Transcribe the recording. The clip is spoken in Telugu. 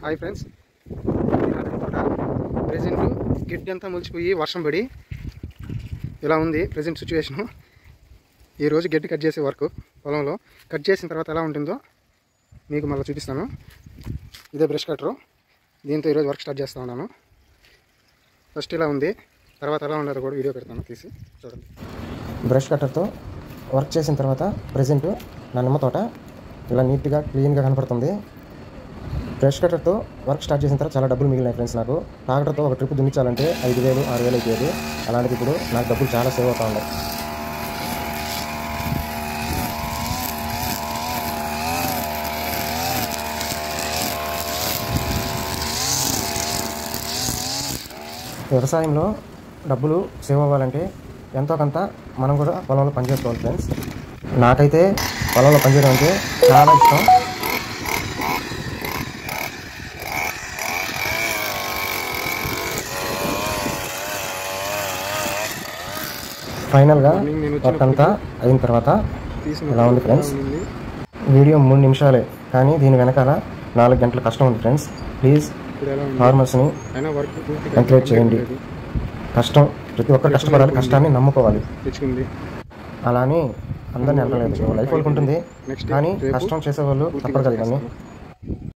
హాయ్ ఫ్రెండ్స్, ప్రెజెంట్ గిడ్డి అంతా ములిచిపోయి వర్షం పడి ఇలా ఉంది ప్రెజెంట్ సిచ్యువేషను. ఈరోజు గడ్డి కట్ చేసే వర్క్ పొలంలో కట్ చేసిన తర్వాత ఎలా ఉంటుందో మీకు మళ్ళీ చూపిస్తాను. ఇదే బ్రష్ కట్టరు, దీంతో ఈరోజు వర్క్ స్టార్ట్ చేస్తూ ఉన్నాను. ఫస్ట్ ఇలా ఉంది, తర్వాత ఎలా ఉండదో కూడా వీడియో పెడతాను, తీసి చూడండి. బ్రష్ కట్టర్తో వర్క్ చేసిన తర్వాత ప్రజెంట్ నా నిమ్మ తోట ఇలా నీట్గా క్లీన్గా కనపడుతుంది. బ్రష్ కట్టర్తో వర్క్ స్టార్ట్ చేసిన తర్వాత చాలా డబ్బులు మిగిలినాయి ఫ్రెండ్స్. నాకు ట్రాక్టర్తో ఒక ట్రిప్ దున్నించాలంటే 5,000 6,000 అయిపోయేది. అలాంటిది ఇప్పుడు నాకు డబ్బులు చాలా సేవ్ అవుతా ఉన్నాయి. వ్యవసాయంలో డబ్బులు సేవ్ అవ్వాలంటే ఎంతో కొంత మనం కూడా పొలంలో పనిచేసుకోవాలి ఫ్రెండ్స్. నాకైతే పొలంలో పనిచేయడం అంటే చాలా ఇష్టం. ఫైనల్గా వర్క్ అంతా అయిన తర్వాత ఇలా ఉంది ఫ్రెండ్స్. వీడియో 3 నిమిషాలే, కానీ దీని వెనకాల 4 గంటల కష్టం ఉంది ఫ్రెండ్స్. ప్లీజ్ ఫార్మర్స్ని ఎంకరేజ్ చేయండి. కష్టం, ప్రతి ఒక్కరు కష్టపడాలి, కష్టాన్ని నమ్ముకోవాలి. అలానే అందరినీ అనలేదు, లైఫ్ వాళ్ళకి ఉంటుంది, కానీ కష్టం చేసేవాళ్ళు తప్పదు కదా ఇవన్నీ.